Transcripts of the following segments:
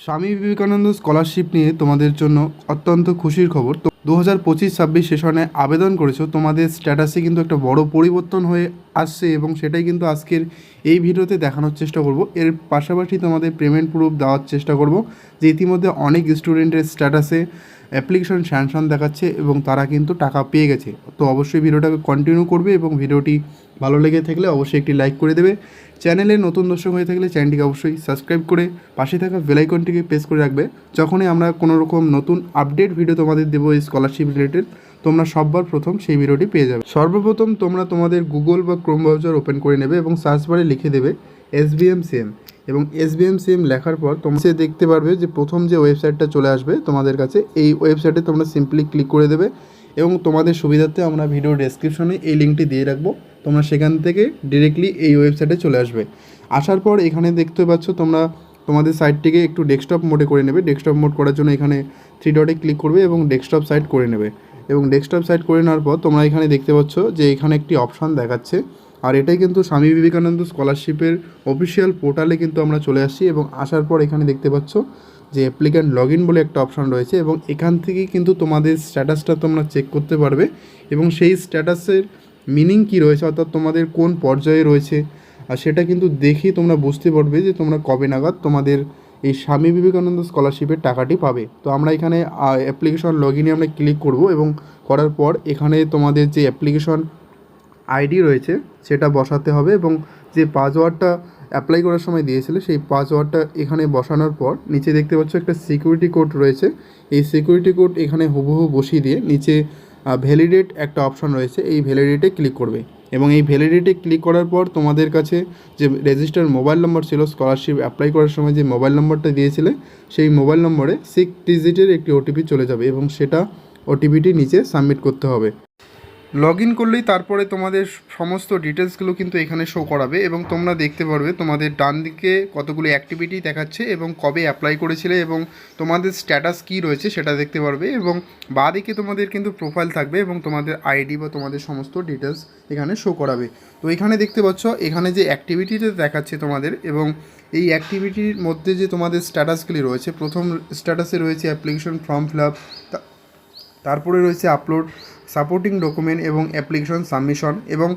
Swami Vivekananda scholarship নিয়ে তোমাদের জন্য অত্যন্ত খুশির খবর। তো 2025-26 সেশনে আবেদন করেছো, তোমাদের স্ট্যাটাসে কিন্তু একটা বড় পরিবর্তন হয়ে আসছে এবং সেটাই কিন্তু আজকের এই ভিডিওতে দেখানোর চেষ্টা করব। এর পাশাপাশি তোমাদের পেমেন্ট প্রুফ দেওয়ার চেষ্টা করব যে ইতিমধ্যে অনেক স্টুডেন্টের স্ট্যাটাসে অ্যাপ্লিকেশন স্যাংশন দেখাচ্ছে এবং তারা কিন্তু টাকা পেয়ে গেছে। তো অবশ্যই ভিডিওটাকে কন্টিনিউ করবে এবং ভিডিওটি ভালো লেগে থাকলে অবশ্যই একটি লাইক করে দেবে। চ্যানেলে নতুন দর্শক হয়ে থাকলে চ্যানেলটিকে অবশ্যই সাবস্ক্রাইব করে পাশে থাকা বেল আইকনটিকে প্রেস করে রাখবে। যখনই আমরা কোনো রকম নতুন আপডেট ভিডিও তোমাদের দেবো এই স্কলারশিপ রিলেটেড, তোমরা সববার প্রথম সেই ভিডিওটি পেয়ে যাবে। সর্বপ্রথম তোমরা তোমাদের গুগল বা ক্রোম ব্রাউজার ওপেন করে নেবে এবং সার্চ বারে লিখে দেবে SBMCM এবং SBMCM লেখার পর তোমরা দেখতে পারবে যে প্রথম যে ওয়েবসাইটটা চলে আসবে তোমাদের কাছে, এই ওয়েবসাইটে তোমরা সিম্পলি ক্লিক করে দেবে এবং তোমাদের সুবিধার্থে আমরা ভিডিও ডেসক্রিপশনে এই লিঙ্কটি দিয়ে রাখবো। তোমরা সেখান থেকে ডিরেক্টলি এই ওয়েবসাইটে চলে আসবে। আসার পর এখানে দেখতে পাচ্ছ তোমরা তোমাদের সাইটটিকে একটু ডেস্কটপ মোডে করে নেবে। ডেস্কটপ মোড করার জন্য এখানে 3 ডটে ক্লিক করবে এবং ডেস্কটপ সাইট করে নেবে। এবং ডেস্কটপ সাইট করে নেওয়ার পর তোমরা এখানে দেখতে পাচ্ছ যে এখানে একটি অপশান দেখাচ্ছে, আর এটাই কিন্তু স্বামী বিবেকানন্দ স্কলারশিপের অফিসিয়াল পোর্টালে কিন্তু আমরা চলে আসছি। এবং আসার পর এখানে দেখতে পাচ্ছ যে অ্যাপ্লিক্যান্ট লগ ইন বলে একটা অপশান রয়েছে এবং এখান থেকেই কিন্তু তোমাদের স্ট্যাটাসটা তোমরা চেক করতে পারবে এবং সেই স্ট্যাটাসের মিনিং কী রয়েছে, অর্থাৎ তোমাদের কোন পর্যায়ে রয়েছে, আর সেটা কিন্তু দেখেই তোমরা বুঝতে পারবে যে তোমরা কবে নাগাদ তোমাদের এই স্বামী বিবেকানন্দ স্কলারশিপের টাকাটি পাবে। তো আমরা এখানে অ্যাপ্লিকেশন লগ ইনে আমরা ক্লিক করব এবং করার পর এখানে তোমাদের যে অ্যাপ্লিকেশন আইডি রয়েছে সেটা বসাতে হবে এবং যে পাসওয়ার্ডটা অ্যাপ্লাই করার সময় দিয়েছিলে সেই পাসওয়ার্ডটা এখানে বসানোর পর নিচে দেখতে পাচ্ছ একটা সিকিউরিটি কোড রয়েছে। এই সিকিউরিটি কোড এখানে হুবহু বসিয়ে দিয়ে নিচে ভ্যালিডেট একটা অপশন রয়েছে, এই ভ্যালিডেটে ক্লিক করবে এবং এই ভ্যালিডেটে ক্লিক করার পর তোমাদের কাছে যে রেজিস্টার মোবাইল নম্বর ছিল, স্কলারশিপ অ্যাপ্লাই করার সময় যে মোবাইল নম্বরটা দিয়েছিলে সেই মোবাইল নম্বরে 6 ডিজিটের একটি ওটিপি চলে যাবে এবং সেটা ওটিপিটি নিচে সাবমিট করতে হবে। লগ ইন করলেই তারপরে তোমাদের সমস্ত ডিটেলসগুলো কিন্তু এখানে শো করাবে এবং তোমরা দেখতে পারবে তোমাদের ডান দিকে কতগুলো অ্যাক্টিভিটি দেখাচ্ছে এবং কবে অ্যাপ্লাই করেছিলে এবং তোমাদের স্ট্যাটাস কী রয়েছে সেটা দেখতে পারবে এবং বাঁ দিকে তোমাদের কিন্তু প্রোফাইল থাকবে এবং তোমাদের আইডি বা তোমাদের সমস্ত ডিটেলস এখানে শো করাবে। তো এখানে দেখতে পাচ্ছ এখানে যে অ্যাক্টিভিটিটা দেখাচ্ছে তোমাদের এবং এই অ্যাক্টিভিটির মধ্যে যে তোমাদের স্ট্যাটাসগুলি রয়েছে, প্রথম স্ট্যাটাসে রয়েছে অ্যাপ্লিকেশন ফর্ম ফিল আপ, তারপরে রয়েছে আপলোড সাপোর্টিং ডকুমেন্ট এবং অ্যাপ্লিকেশন সাবমিশন এবং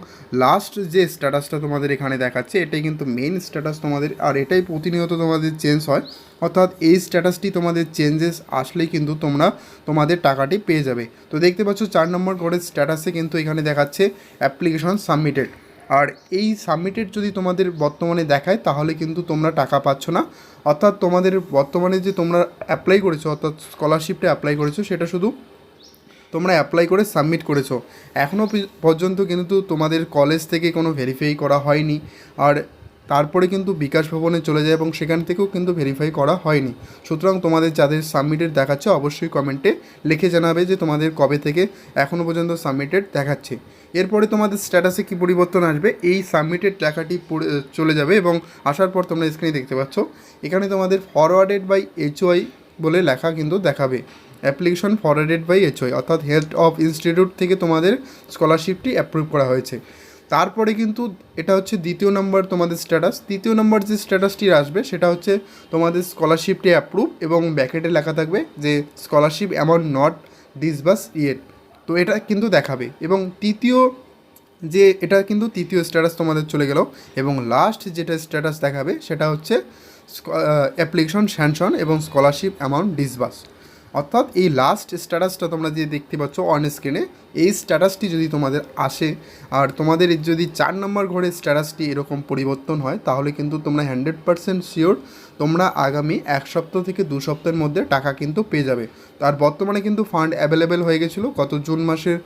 লাস্ট যে স্ট্যাটাসটা তোমাদের এখানে দেখাচ্ছে এটাই কিন্তু মেন স্ট্যাটাস তোমাদের, আর এটাই প্রতিনিয়ত তোমাদের চেঞ্জ হয়। অর্থাৎ এই স্ট্যাটাসটি তোমাদের চেঞ্জেস আসলেই কিন্তু তোমরা তোমাদের টাকাটি পেয়ে যাবে। তো দেখতে পাচ্ছ 4 নম্বর ঘরের স্ট্যাটাসে কিন্তু এখানে দেখাচ্ছে অ্যাপ্লিকেশন সাবমিটেড, আর এই সাবমিটেড যদি তোমাদের বর্তমানে দেখায় তাহলে কিন্তু তোমরা টাকা পাচ্ছ না। অর্থাৎ তোমাদের বর্তমানে যে তোমরা অ্যাপ্লাই করেছো অর্থাৎ স্কলারশিপটা অ্যাপ্লাই করেছো সেটা শুধু তোমরা অ্যাপ্লাই করে সাবমিট করেছো, এখনও পর্যন্ত কিন্তু তোমাদের কলেজ থেকে কোনো ভেরিফাই করা হয়নি, আর তারপরে কিন্তু বিকাশ ভবনে চলে যায় এবং সেখান থেকেও কিন্তু ভেরিফাই করা হয়নি। সুতরাং তোমাদের যাদের সাবমিটেড দেখাচ্ছে অবশ্যই কমেন্টে লিখে জানাবে যে তোমাদের কবে থেকে এখনও পর্যন্ত সাবমিটেড দেখাচ্ছে। এরপরে তোমাদের স্ট্যাটাসে কী পরিবর্তন আসবে, এই সাবমিটেড লেখাটি চলে যাবে এবং আসার পর তোমরা স্ক্রিনে দেখতে পাচ্ছ এখানে তোমাদের ফরওয়ার্ডেড বাই HOI বলে লেখা কিন্তু দেখাবে। অ্যাপ্লিকেশন ফরওয়ার্ডেড বাই HOI অর্থাৎ হেড অফ ইনস্টিটিউট থেকে তোমাদের স্কলারশিপটি অ্যাপ্রুভ করা হয়েছে। তারপরে কিন্তু এটা হচ্ছে দ্বিতীয় নম্বর তোমাদের স্ট্যাটাস। তৃতীয় নম্বর যে স্ট্যাটাসটি আসবে সেটা হচ্ছে তোমাদের স্কলারশিপটি অ্যাপ্রুভ এবং ব্যাকেটে লেখা থাকবে যে scholarship amount not disburse yet. তো এটা কিন্তু দেখাবে এবং এটা কিন্তু তৃতীয় স্ট্যাটাস তোমাদের চলে গেল এবং লাস্ট যেটা স্ট্যাটাস দেখাবে সেটা হচ্ছে অ্যাপ্লিকেশন স্যাংশন এবং স্কলারশিপ অ্যামাউন্ট ডিসবার্স। অর্থাৎ এই লাস্ট স্ট্যাটাসটা তোমরা যে দেখতে পাচ্ছ অন স্ক্রিনে, এই স্ট্যাটাসটি যদি তোমাদের আসে আর তোমাদের যদি 4 নম্বর ঘরের স্ট্যাটাসটি এরকম পরিবর্তন হয় তাহলে কিন্তু তোমরা 100% শিওর তোমরা আগামী 1 সপ্তাহ থেকে 2 সপ্তাহের মধ্যে টাকা কিন্তু পেয়ে যাবে। আর বর্তমানে কিন্তু ফান্ড অ্যাভেলেবেল হয়ে গেছিলো গত জুন মাসের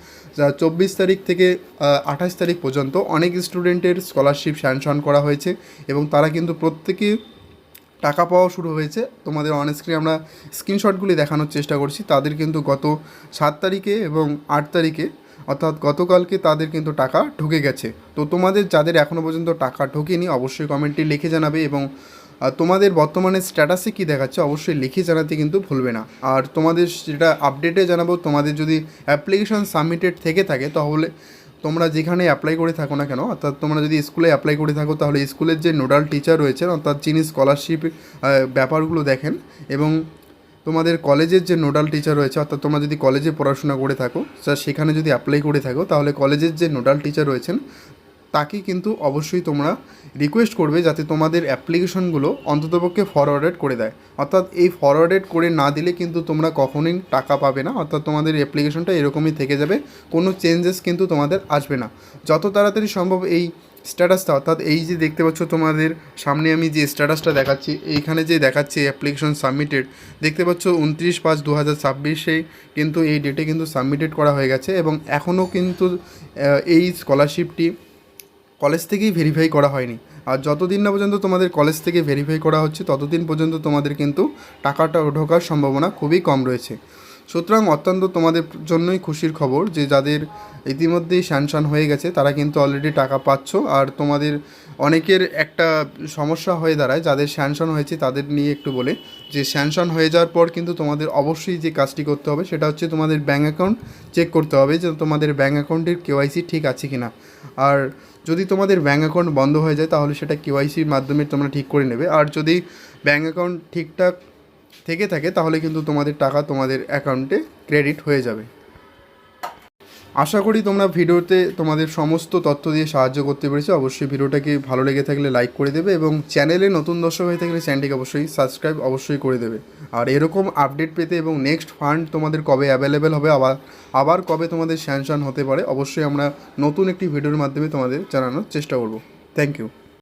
24 তারিখ থেকে 28 তারিখ পর্যন্ত অনেক স্টুডেন্টের স্কলারশিপ স্যাংশন করা হয়েছে এবং তারা কিন্তু প্রত্যেকে টাকা পাওয়া শুরু হয়েছে। তোমাদের অন স্ক্রিনে আমরা স্ক্রিনশটগুলি দেখানোর চেষ্টা করছি। তাদের কিন্তু গত 7 তারিখে এবং 8 তারিখে অর্থাৎ গতকালকে তাদের কিন্তু টাকা ঢুকে গেছে। তো তোমাদের যাদের এখনও পর্যন্ত টাকা ঢোকেনি অবশ্যই কমেন্টে লিখে জানাবে এবং তোমাদের বর্তমানে স্ট্যাটাসে কী দেখাচ্ছে অবশ্যই লিখে জানাতে কিন্তু ভুলবে না। আর তোমাদের যেটা আপডেটে জানাবো, তোমাদের যদি অ্যাপ্লিকেশন সাবমিটেড থেকে থাকে তাহলে তোমরা যেখানে অ্যাপ্লাই করে থাকো না কেন, অর্থাৎ তোমরা যদি স্কুলে অ্যাপ্লাই করে থাকো তাহলে স্কুলের যে নোডাল টিচার রয়েছেন, অর্থাৎ যিনি স্কলারশিপ ব্যাপারগুলো দেখেন, এবং তোমাদের কলেজের যে নোডাল টিচার রয়েছে, অর্থাৎ তোমরা যদি কলেজে পড়াশোনা করে থাকো সেখানে যদি অ্যাপ্লাই করে থাকো তাহলে কলেজের যে নোডাল টিচার রয়েছেন তাকে কিন্তু অবশ্যই তোমরা রিকোয়েস্ট করবে যাতে তোমাদের অ্যাপ্লিকেশনগুলো অন্ততপক্ষে ফরওয়ার্ডেড করে দেয়। অর্থাৎ এই ফরওয়ার্ডেড করে না দিলে কিন্তু তোমরা কখনোই টাকা পাবে না, অর্থাৎ তোমাদের অ্যাপ্লিকেশনটা এরকমই থেকে যাবে, কোনো চেঞ্জেস কিন্তু তোমাদের আসবে না। যত তাড়াতাড়ি সম্ভব এই স্ট্যাটাসটা, অর্থাৎ এই যে দেখতে পাচ্ছ তোমাদের সামনে আমি যে স্ট্যাটাসটা দেখাচ্ছি, এইখানে যে দেখাচ্ছি অ্যাপ্লিকেশন সাবমিটেড, দেখতে পাচ্ছ 29/5/2026 কিন্তু এই ডেটে কিন্তু সাবমিটেড করা হয়ে গেছে এবং এখনও কিন্তু এই স্কলারশিপটি কলেজ থেকেই ভেরিফাই করা হয়নি। আর যতদিন না পর্যন্ত তোমাদের কলেজ থেকে ভেরিফাই করা হচ্ছে ততদিন পর্যন্ত তোমাদের কিন্তু টাকাটা ঢোকার সম্ভাবনা খুবই কম রয়েছে। সুতরাং অত্যন্ত তোমাদের জন্যই খুশির খবর যে যাদের ইতিমধ্যেই স্যাংশন হয়ে গেছে তারা কিন্তু অলরেডি টাকা পাচ্ছ। আর তোমাদের অনেকের একটা সমস্যা হয়ে দাঁড়ায় যাদের স্যাংশন হয়েছে তাদের নিয়ে একটু বলে, যে স্যাংশন হয়ে যাওয়ার পর কিন্তু তোমাদের অবশ্যই যে কাজটি করতে হবে সেটা হচ্ছে তোমাদের ব্যাঙ্ক অ্যাকাউন্ট চেক করতে হবে যে তোমাদের ব্যাঙ্ক অ্যাকাউন্টের কেওয়াইসি ঠিক আছে কি না। আর যদি তোমাদের ব্যাঙ্ক অ্যাকাউন্ট বন্ধ হয়ে যায় তাহলে সেটা কেওয়াইসির মাধ্যমে তোমরা ঠিক করে নেবে। আর যদি ব্যাঙ্ক অ্যাকাউন্ট ঠিকঠাক থেকে থাকে তাহলে কিন্তু তোমাদের টাকা তোমাদের অ্যাকাউন্টে ক্রেডিট হয়ে যাবে। আশা করি তোমরা ভিডিওতে তোমাদের সমস্ত তথ্য দিয়ে সাহায্য করতে পেরেছি। অবশ্যই ভিডিওটাকে ভালো লেগে থাকলে লাইক করে দেবে এবং চ্যানেলে নতুন দর্শক হয়ে থাকলে চ্যানেলটিকে অবশ্যই সাবস্ক্রাইব অবশ্যই করে দেবে। আর এরকম আপডেট পেতে এবং নেক্সট ফান্ড তোমাদের কবে অ্যাভেলেবেল হবে, আবার কবে তোমাদের স্যাংশন হতে পারে, অবশ্যই আমরা নতুন একটি ভিডিওর মাধ্যমে তোমাদের জানানোর চেষ্টা করব। Thank you.